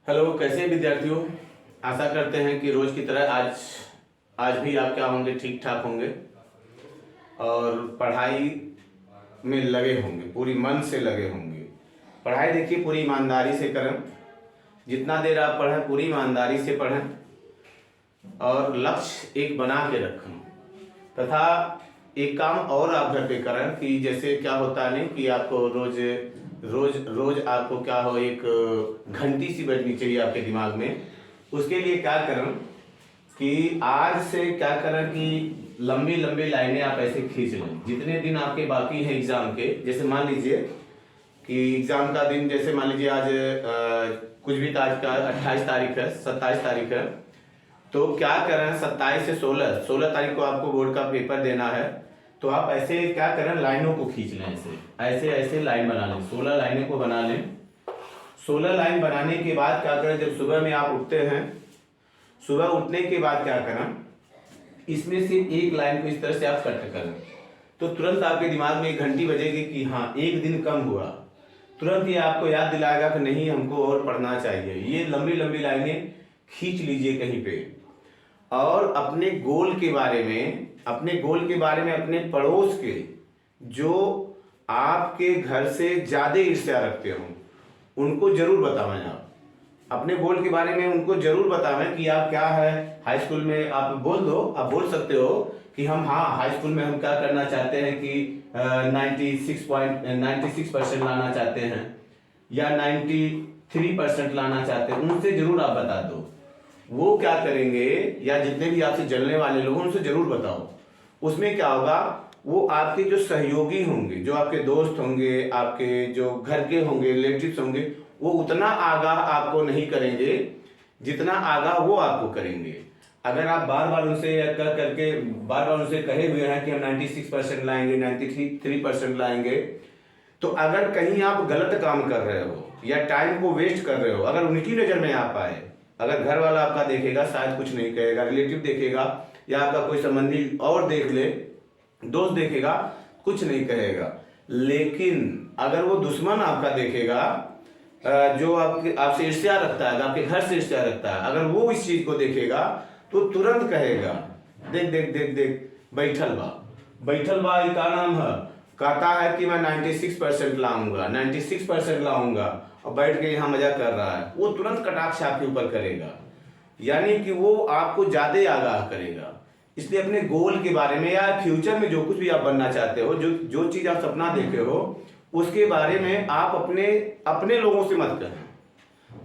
Hello, कैसे हैं विद्यार्थियों। आशा करते हैं कि रोज की तरह आज आज भी आप क्या होंगे, ठीक ठाक होंगे और पढ़ाई में लगे होंगे, पूरी मन से लगे होंगे। पढ़ाई देखिए पूरी ईमानदारी से करें। जितना देर आप पढ़ें पूरी ईमानदारी से पढ़ें और लक्ष्य एक बना के रखें। तथा एक काम और आप घर पे करें कि जैसे क्या होता है नहीं कि आपको रोज रोज रोज आपको क्या हो, एक घंटी सी बजनी चाहिए आपके दिमाग में। उसके लिए क्या करें कि आज से क्या करें कि लंबी लंबी लाइनें आप ऐसे खींच लें। जितने दिन आपके बाकी हैं एग्जाम के, जैसे मान लीजिए कि एग्जाम का दिन, जैसे मान लीजिए आज कुछ भी तारीख का 28 तारीख है, 27 तारीख है, तो क्या करें 27 से 16 तारीख को आपको बोर्ड का पेपर देना है। तो आप ऐसे क्या करें, लाइनों को खींच लें, ऐसे ऐसे ऐसे लाइन बना लें, 16 लाइनें को बना लें। 16 लाइन बनाने के बाद क्या करें, जब सुबह में आप उठते हैं, सुबह उठने के बाद क्या करें, इसमें से एक लाइन को इस तरह से आप कट करें तो तुरंत आपके दिमाग में एक घंटी बजेगी कि हाँ एक दिन कम हुआ। तुरंत ये आपको याद दिलाएगा कि नहीं हमको और पढ़ना चाहिए। ये लंबी लंबी लाइनें खींच लीजिए कहीं पे। और अपने गोल के बारे में, अपने पड़ोस के जो आपके घर से ज्यादा ईर्ष्या रखते हो उनको जरूर बतावें। आप अपने गोल के बारे में उनको जरूर बतावें कि आप क्या है हाई स्कूल में। आप बोल सकते हो कि हम हाई स्कूल में हम क्या करना चाहते हैं कि 96% लाना चाहते हैं या 93% लाना चाहते हैं। उनसे जरूर आप बता दो, वो क्या करेंगे, या जितने भी आपसे जलने वाले लोग उनसे जरूर बताओ। उसमें क्या होगा, वो आपके जो सहयोगी होंगे, जो आपके दोस्त होंगे, आपके जो घर के होंगे, रिलेटिव्स होंगे, वो उतना आगाह आपको नहीं करेंगे जितना आगाह वो आपको करेंगे। अगर आप बार बार उनसे कहे हुए हैं कि हम 96% लाएंगे, 93% लाएंगे, तो अगर कहीं आप गलत काम कर रहे हो या टाइम को वेस्ट कर रहे हो, अगर उनकी नजर में आप आए, अगर घर वाला आपका देखेगा शायद कुछ नहीं कहेगा, रिलेटिव देखेगा या आपका कोई संबंधी और देख ले, दोस्त देखेगा, कुछ नहीं कहेगा। लेकिन अगर वो दुश्मन आपका देखेगा, जो आपसे ईर्ष्या रखता है, आपके घर से ईर्ष्या रखता है, अगर वो इस चीज को देखेगा तो तुरंत कहेगा देख देख देख देख बैठल बा ये का नाम है, कहता है कि मैं 96% लाऊंगा, 96% लाऊंगा और बैठ के यहाँ मजा कर रहा है। वो तुरंत कटाक्ष आपके ऊपर करेगा, यानी कि वो आपको ज्यादा आगाह करेगा। इसलिए अपने गोल के बारे में या फ्यूचर में जो कुछ भी आप बनना चाहते हो, जो चीज आप सपना देखे हो, उसके बारे में आप अपने लोगों से मत कहें।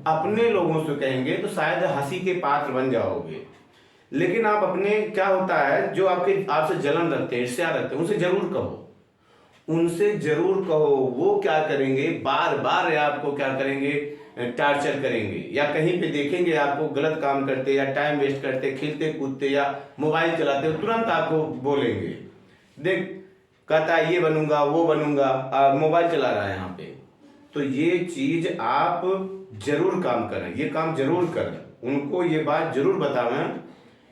अपने लोगों से कहेंगे तो शायद हंसी के पात्र बन जाओगे। लेकिन आप अपने, क्या होता है, जो आपसे जलन रखते हैं, ईर्ष्या रखते हैं, उनसे जरूर कहो। वो क्या करेंगे, बार बार आपको क्या करेंगे, टार्चर करेंगे, या कहीं पे देखेंगे आपको गलत काम करते या टाइम वेस्ट करते, खेलते कूदते या मोबाइल चलाते हो, तुरंत आपको बोलेंगे देख कहता है ये बनूंगा वो बनूंगा, मोबाइल चला रहा है यहाँ पे। तो ये चीज आप जरूर काम करें, ये काम जरूर करें। उनको ये बात जरूर बतावें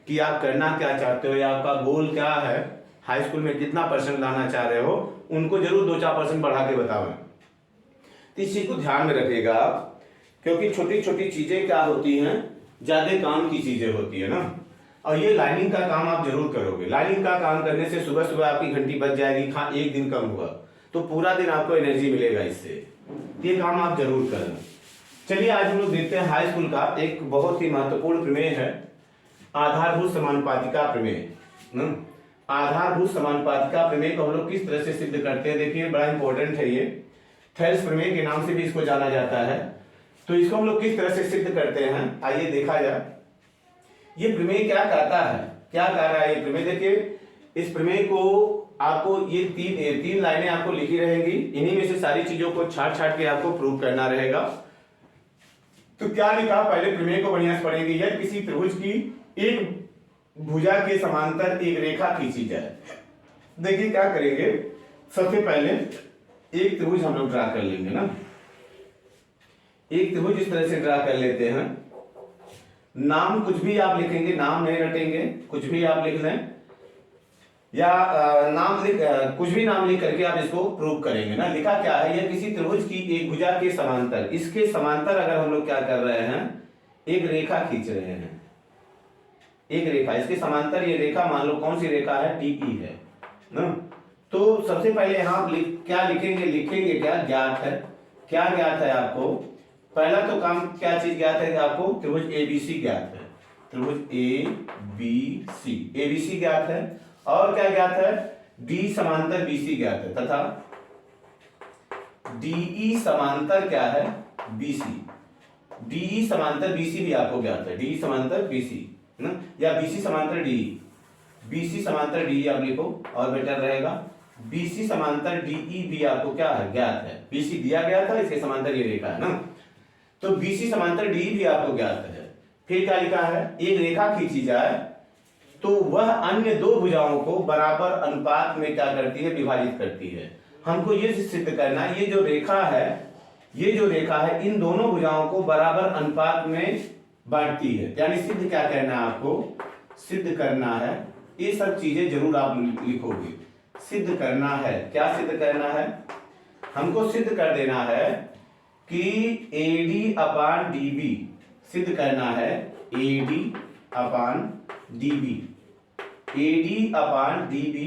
कि आप करना क्या चाहते हो या आपका गोल क्या है, हाई स्कूल में कितना % लाना चाह रहे हो, उनको जरूर 2-4% बढ़ा के बतावें। तो इस चीज को ध्यान में रखिएगा, क्योंकि छोटी छोटी चीजें क्या होती हैं, ज्यादा काम की चीजें होती है ना। और ये लाइनिंग का काम आप जरूर करोगे। लाइनिंग का काम करने से सुबह सुबह आपकी घंटी बज जाएगी, हाँ एक दिन कम हुआ, तो पूरा दिन आपको एनर्जी मिलेगा इससे। ये काम आप जरूर करें। चलिए आज हम लोग देखते हैं हाई स्कूल का एक बहुत ही महत्वपूर्ण प्रमेय है, आधारभूत समानुपातिका प्रमेय। आधारभूत समानुपातिका प्रमेय को हम लोग किस तरह से सिद्ध करते हैं, देखिए बड़ा इंपॉर्टेंट है ये। थेल्स प्रमेय के नाम से भी इसको जाना जाता है। तो इसको हम लोग किस तरह से सिद्ध करते हैं, आइए देखा जाए। ये प्रमेय क्या कहता है, क्या कह रहा है ये प्रमेय। देखिए इस प्रमेय को आपको ये तीन लाइनें आपको लिखी रहेंगी, इन्हीं में से सारी चीजों को छाट छाट के आपको प्रूव करना रहेगा। तो क्या लिखा, पहले प्रमेय को बढ़िया से पढ़ेंगे। यदि किसी त्रिभुज की एक भुजा के समांतर एक रेखा खींची जाए, देखिए क्या करेंगे, सबसे पहले एक त्रिभुज हम लोग ड्रा कर लेंगे ना। एक त्रिभुज इस तरह से ड्रा कर लेते हैं। नाम कुछ भी आप लिखेंगे, नाम नहीं रटेंगे, कुछ भी आप लिख लें। या नाम लिख कुछ भी नाम लिख करके आप इसको प्रूव करेंगे ना। लिखा क्या है, यह किसी त्रिभुज की एक भुजा के समांतर, इसके समांतर अगर हम लोग क्या कर रहे हैं, एक रेखा खींच रहे हैं, एक रेखा इसके समांतर, ये रेखा मान लो कौन सी रेखा है, डीई है ना। तो सबसे पहले यहाँ आप क्या लिखेंगे, लिखेंगे क्या, ज्ञात है। क्या ज्ञात है आपको, पहला तो काम क्या चीज ज्ञात है आपको, त्रिभुज एबीसी ज्ञात है, त्रिभुज एबीसी, एबीसी ज्ञात है। और क्या ज्ञात है, डी समांतर बीसी ज्ञात है, तथा डीई समांतर क्या है, बीसी, डीई समांतर बीसी भी आपको ज्ञात है, डीई समांतर बीसी ना, या बीसी समांतर डीई, बीसी समांतर डीई आप लिखो और बेटर रहेगा। बीसी समांतर डीई भी आपको क्या है, ज्ञात है। बीसी दिया गया था, इसके समांतर ये रेखा है ना, तो बीसी समांतर डीई भी आपको ज्ञात है। फिर क्या लिखा है, एक रेखा खींची जाए तो वह अन्य दो भुजाओं को बराबर अनुपात में क्या करती है, विभाजित करती है। हमको ये सिद्ध करना है, ये जो रेखा है, ये जो रेखा है इन दोनों भुजाओं को बराबर अनुपात में बांटती है। यानी सिद्ध क्या करना है आपको, सिद्ध करना है, ये सब चीजें जरूर आप लिखोगे। सिद्ध करना है, क्या सिद्ध करना है, हमको सिद्ध कर देना है कि AD अपान DB, सिद्ध करना है AD अपान DB, AD अपान DB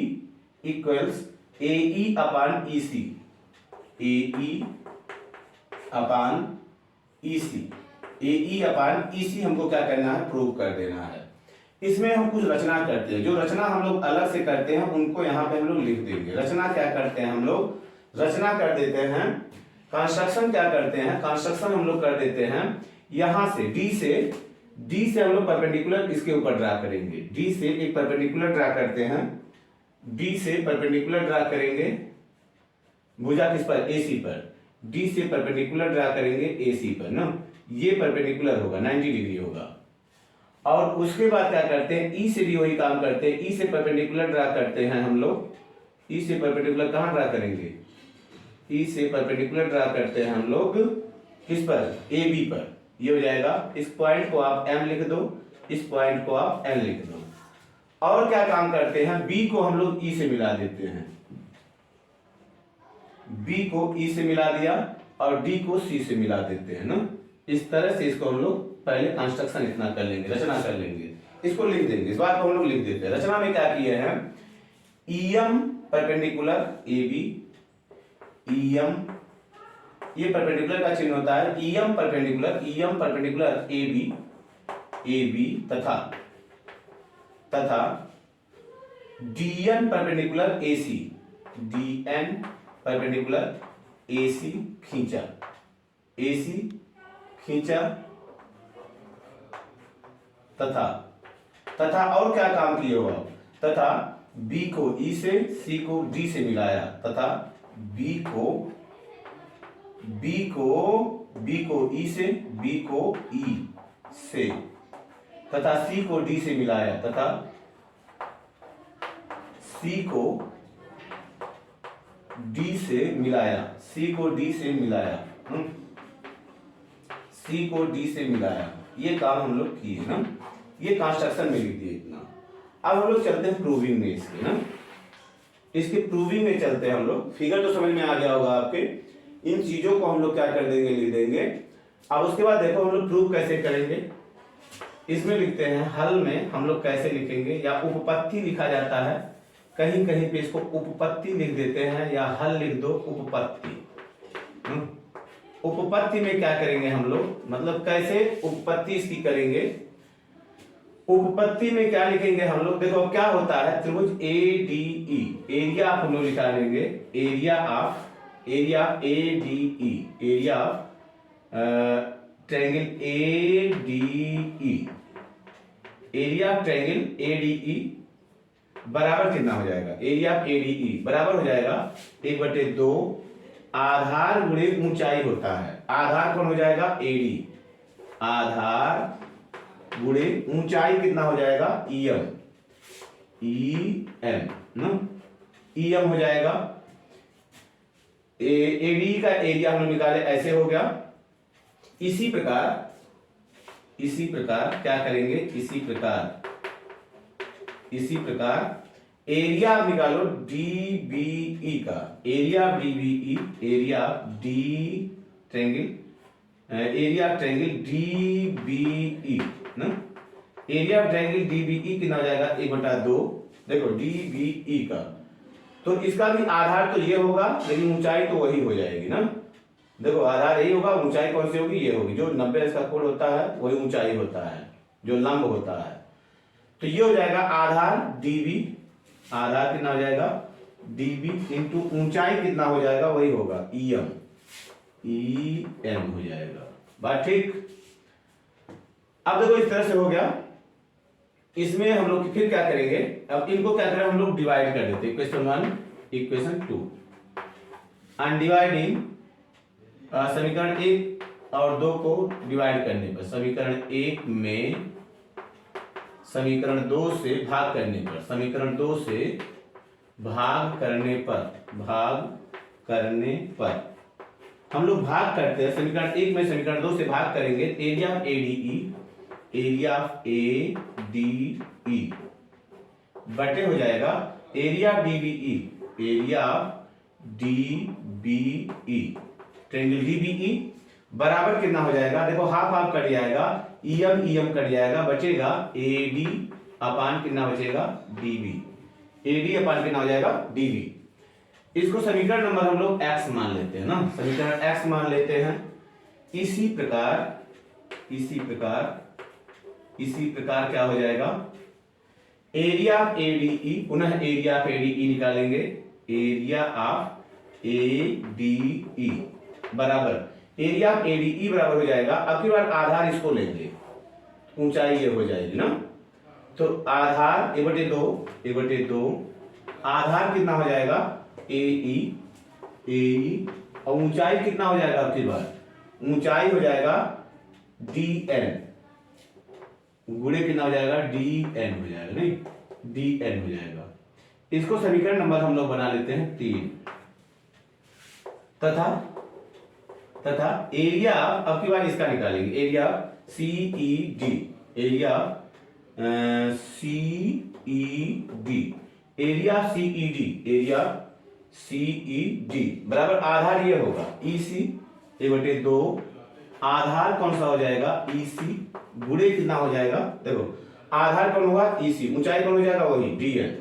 इक्वल्स AE अपान EC, AE अपान EC, AE अपान EC हमको क्या करना है, प्रूव कर देना है। इसमें हम कुछ रचना करते हैं, जो रचना हम लोग अलग से करते हैं उनको यहाँ पे हम लोग लिख देंगे। रचना क्या करते हैं हम लोग, रचना कर देते हैं, कंस्ट्रक्शन क्या करते हैं, कंस्ट्रक्शन हम लोग कर देते हैं यहां से डी से हम लोग परपेंडिकुलर इसके ऊपर ड्रा करेंगे, डी से एक परपेंडिकुलर ड्रा करते हैं, डी से परपेंडिकुलर ड्रा करेंगे भुजा किस पर, AC पर, डी से परपेंडिकुलर ड्रा करेंगे AC पर ना, ये परपेंडिकुलर होगा 90 डिग्री होगा। और उसके बाद क्या करते हैं, ई से भी वही काम करते हैं, ई से परपेंडिकुलर ड्रा करते हैं हम लोग, ई से परपेंडिकुलर कहां ड्रा करेंगे, ई से परपेंडिकुलर ड्रा करते हैं हम लोग किस पर, AB पर, ये हो जाएगा। इस पॉइंट को आप M लिख दो, इस पॉइंट को आप N लिख दो। और क्या काम करते हैं, B को हम लोग E से मिला देते हैं, B को E से मिला दिया और D को C से मिला देते हैं ना। इस तरह से इसको हम लोग पहले कंस्ट्रक्शन इतना कर लेंगे, रचना कर लेंगे, इसको लिख देंगे, इस बात को हम लोग लिख देते हैं। रचना में क्या किए हैं, EM परपेंडिकुलर AB, EM ये परपेंडिकुलर का चिन्ह होता है, EM परपेंडिकुलर AB तथा DN perpendicular AC, DN perpendicular AC खींचा तथा और क्या काम किए हो आप, तथा B को E से, C को D से मिलाया, तथा B को E से, B को E से, तथा C को D से मिलाया, तथा C को D से मिलाया, C को D से मिलाया, C को D से मिलाया, ये काम हम लोग किए ना, ये कंस्ट्रक्शन में लिख दिए इतना। अब हम लोग चलते हैं प्रूविंग में इसके ना, इसके प्रूविंग में चलते हैं हम लोग। फिगर तो समझ में आ गया होगा आपके, इन चीजों को हम लोग क्या कर देंगे, लिख देंगे। अब उसके बाद देखो हम लोग प्रूव कैसे करेंगे, इसमें लिखते हैं हल में हम लोग कैसे लिखेंगे, या उपपत्ति लिखा जाता है, कहीं कहीं पे इसको उपपत्ति लिख देते हैं, या हल लिख दो उपपत्ति। उपपत्ति में क्या करेंगे हम लोग, मतलब कैसे उपपत्ति इसकी करेंगे। उपपत्ति में क्या लिखेंगे हम लोग, देखो क्या होता है, त्रिभुज ADE, एरिया आप हम लोग लिखा लेंगे, area of ADE, area of triangle ADE, area of triangle ADE बराबर कितना हो जाएगा, एरिया ऑफ ADE बराबर हो जाएगा 1/2 आधार गुणे ऊंचाई होता है। आधार कौन हो जाएगा, AD, आधार गुणे ऊंचाई कितना हो जाएगा, EM ना, EM हो जाएगा। AD का एरिया हम लोग निकाले, ऐसे हो गया। इसी प्रकार क्या करेंगे, इसी प्रकार एरिया आप निकालो डी बी ई का, area D B E, area D triangle, area triangle D B E ना, area triangle D B E कितना हो जाएगा 1/2, देखो डी बी ई का, तो इसका भी आधार तो ये होगा लेकिन ऊंचाई तो वही हो जाएगी ना, देखो आधार यही होगा, ऊंचाई कौन सी होगी, ये होगी, जो 90 इसका कोण होता है वही ऊंचाई होता है, जो लंब होता है, तो ये हो जाएगा आधार db, आधार कितना हो जाएगा db इंटू ऊंचाई कितना हो जाएगा वही होगा em, em हो जाएगा, बात ठीक। अब देखो इस तरह से हो गया, इसमें हम लोग फिर क्या करेंगे, अब इनको क्या करें हम लोग डिवाइड कर देते, इक्वेशन 1 इक्वेशन 2, अनडिवाइडिंग समीकरण 1 और 2 को डिवाइड करने पर, समीकरण 1 में समीकरण 2 से भाग करने पर, समीकरण 2 से भाग करने पर हम लोग भाग करते हैं, समीकरण 1 में समीकरण 2 से भाग करेंगे, area of ADE, area of ADE बटे हो जाएगा area DBE, area of DBE triangle DBE बराबर कितना हो जाएगा, देखो हाफ हाफ कट जाएगा, em कट जाएगा, बचेगा AD अपान कितना बचेगा DB, AD अपान कितना हो जाएगा DB। इसको समीकरण नंबर हम लोग x मान लेते हैं ना, समीकरण x मान लेते हैं। इसी प्रकार क्या हो जाएगा, एरिया ऑफ ADE, पुनः एरिया ऑफ ADE निकालेंगे, एरिया ऑफ ADE बराबर एरिया ऑफ एडीई बराबर हो जाएगा, अब की बार आधार इसको लेंगे, ऊंचाई ये हो जाएगी ना, तो आधार 1/2 आधार कितना हो जाएगा AE और ऊंचाई कितना हो जाएगा, अब की बार ऊंचाई हो जाएगा DN, गुणे कितना हो जाएगा DN हो जाएगा, नहीं DN हो जाएगा। इसको समीकरण नंबर हम लोग बना लेते हैं 3, तथा एरिया अब की बार इसका निकालेंगे, एरिया CED, एरिया CED बराबर आधार ये होगा EC 1/2, आधार कौन सा हो जाएगा EC, गुणे कितना हो जाएगा, देखो आधार कौन होगा EC, ऊंचाई कौन हो जाएगा वही DN,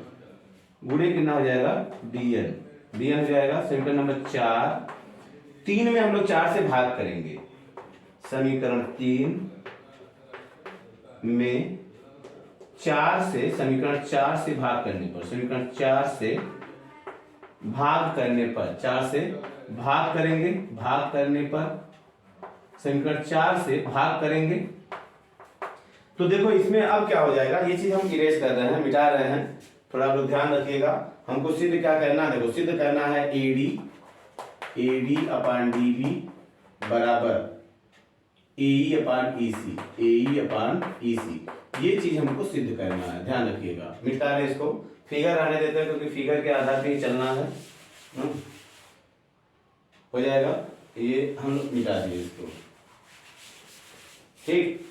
गुणे कितना हो जाएगा DN हो जाएगा। समीकरण नंबर 4, 3 में हम लोग 4 से भाग करेंगे, समीकरण 3 में 4 से, समीकरण 4 से भाग करने पर, समीकरण 4 से भाग करने पर, 4 से भाग करेंगे, भाग करने पर समीकरण 4 से भाग करेंगे, तो देखो इसमें अब क्या हो जाएगा, ये चीज हम इरेज कर रहे हैं, मिटा रहे हैं, थोड़ा आप लोग ध्यान रखिएगा, हमको सिद्ध क्या करना है, देखो सिद्ध करना है AD अपान DB बराबर AE अपान EC, ये चीज हमको सिद्ध करना है, ध्यान रखिएगा, मिटा रहे इसको, फिगर आने देते हैं क्योंकि फिगर के आधार पे ही चलना है, हो जाएगा, ये हम लोग मिटा दिए इसको, ठीक।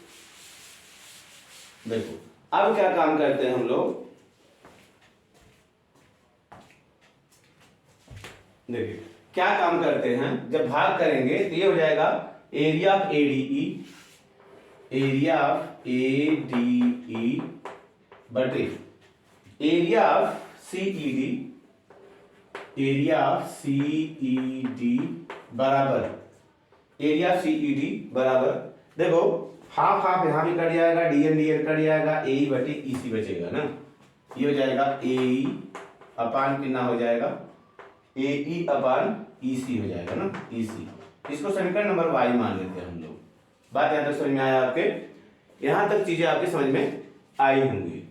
देखो अब क्या काम करते हैं हम लोग, देखिए क्या काम करते हैं, जब भाग करेंगे तो ये हो जाएगा area of ADE, area of ADE बटे area of CED, area of CED बराबर एरिया CED बराबर, देखो हाफ हाफ यहां भी कट जाएगा, DN कट जाएगा, AE बटे EC बचेगा ना, ये हो जाएगा AE अपान कितना हो जाएगा AE अपान EC हो जाएगा ना, EC। इसको समीकरण नंबर Y मान लेते हैं हम लोग, बात यहां तक समझ में आया आपके, यहां तक चीजें आपके समझ में आई होंगी।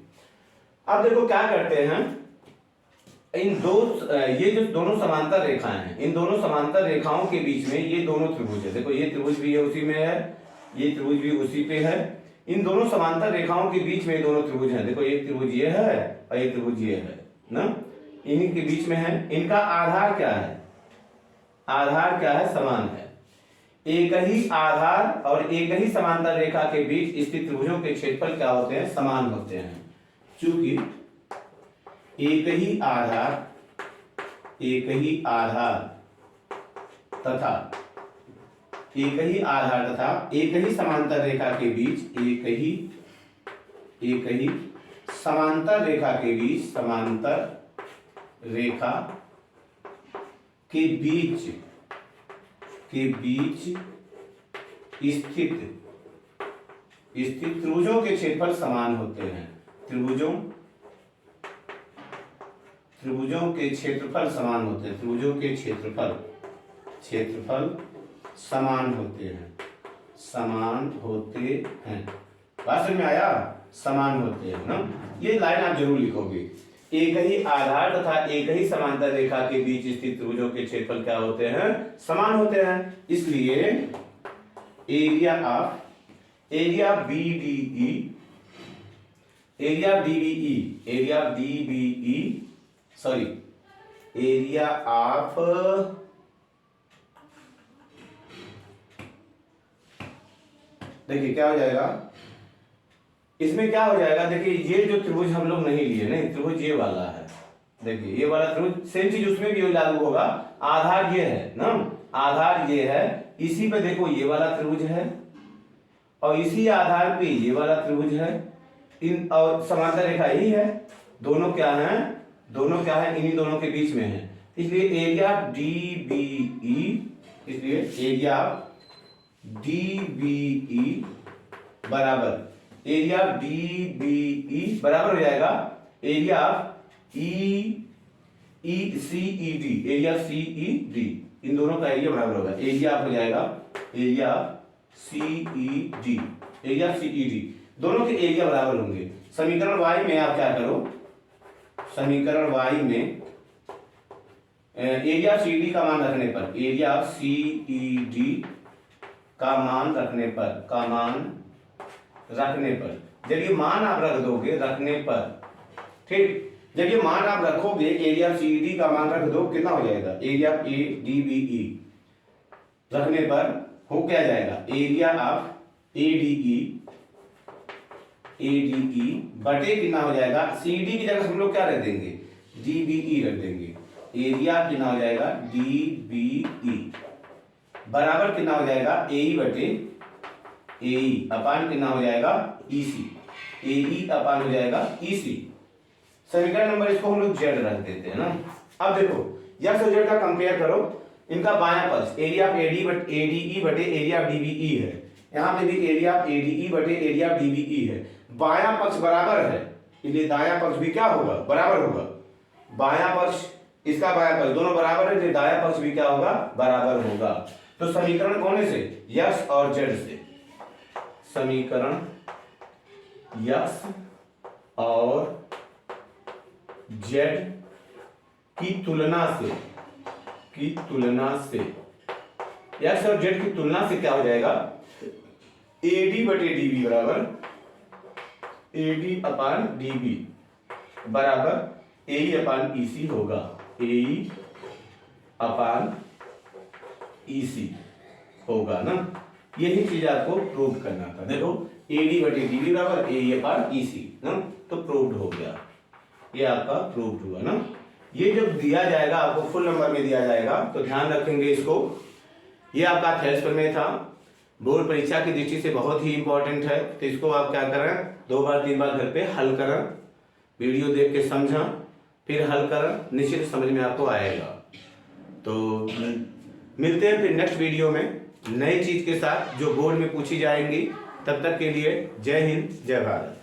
अब देखो क्या करते हैं, इन दो, ये जो दोनों समांतर रेखाएं हैं, इन दोनों समांतर रेखाओं के बीच में ये दोनों त्रिभुज है, देखो ये त्रिभुज भी है उसी में है, ये त्रिभुज भी उसी पे है, इन दोनों समांतर रेखाओं के बीच में दोनों त्रिभुज हैं, देखो एक त्रिभुज ये है और एक त्रिभुज ये है ना, इन्हीं के बीच में है, इनका आधार क्या है, आधार क्या है, समान है, एक ही आधार और एक ही समांतर रेखा के बीच स्थित त्रिभुजों के क्षेत्रफल क्या होते हैं, समान होते हैं। चूंकि एक ही आधार तथा एक ही समांतर रेखा के बीच समांतर रेखा के बीच स्थित त्रिभुजों के क्षेत्रफल समान होते हैं। त्रिभुजों के क्षेत्रफल समान होते हैं। त्रिभुजों के क्षेत्रफल समान होते हैं। बात समझ में आया? समान होते हैं ना। ये लाइन आप जरूर लिखोगे। एक ही आधार तथा एक ही समांतर रेखा के बीच स्थित त्रिभुजों के क्षेत्रफल क्या होते हैं? समान होते हैं। इसलिए एरिया ऑफ देखिए क्या हो जाएगा इसमें, क्या हो जाएगा देखिए, ये जो त्रिभुज हम लोग नहीं लिए, नहीं त्रिभुज ये वाला है। देखिए ये वाला त्रिभुज, सेम चीज उसमें भी लागू होगा। आधार ये है ना, आधार ये है, इसी पे देखो ये वाला त्रिभुज है और इसी आधार पे ये वाला त्रिभुज है। इन और समांतर रेखा यही है। दोनों क्या है? इन्हीं दोनों के बीच में है। इसलिए एरिया DBE बराबर हो जाएगा एरिया CED। इन दोनों का एरिया बराबर होगा। एरिया हो जाएगा एरिया CED। दोनों के एरिया बराबर होंगे। समीकरण y में आप क्या करो, समीकरण y में एरिया CD का मान रखने पर, एरिया CED का मान रखने पर जब ये मान आप रख दोगे, ठीक, जब ये मान आप रखोगे, एरिया CED का मान रख दो, कितना हो जाएगा? एरिया DBE रखने पर हो क्या जाएगा? एरिया ऑफ ADE बटे कितना हो जाएगा? CD की जगह हम लोग क्या रख देंगे? DBE रख देंगे। एरिया कितना हो जाएगा? DBE बराबर कितना हो जाएगा? AE बटे AE अपान कितना हो जाएगा? EC। AE अपान हो जाएगा EC। समीकरण नंबर इसको हम लोग Z रख देते हैं ना। अब देखो x और z का कंपेयर करो। इनका बायां पक्ष एरिया ऑफ ADE बटे एरिया ऑफ DBE है। यहाँ पे भी एरिया ऑफ ADE बटे एरिया ऑफ DBE है। बायां पक्ष बराबर है, इसलिए दायां पक्ष भी क्या होगा? बराबर होगा। बायां पक्ष, इसका बायां पक्ष, दोनों बराबर है, इसलिए दायां पक्ष भी क्या होगा? बराबर होगा। तो समीकरण कौन से? x और z से। समीकरण x और z की तुलना से x और z की तुलना से क्या हो जाएगा? AD बटे DB बराबर AD अपान DB बराबर AE अपान EC होगा। AE अपान EC होगा ना। यही चीज आपको प्रूव करना था। देखो AD बटे DB बराबर AE अपान EC ना, तो प्रूव्ड हो गया। ये आपका प्रूव्ड हुआ ना। ये जब दिया जाएगा आपको, फुल नंबर में दिया जाएगा, तो ध्यान रखेंगे इसको। ये आपका थेल्स प्रमेय था, बोर्ड परीक्षा की दृष्टि से बहुत ही इंपॉर्टेंट है। तो इसको आप क्या करें, 2 बार 3 बार घर पे हल करें, वीडियो देख के समझा, फिर हल करें, निश्चित समझ में आपको आएगा। तो मिलते हैं फिर नेक्स्ट वीडियो में नई चीज के साथ जो बोर्ड में पूछी जाएंगी। तब तक के लिए जय हिंद, जय भारत।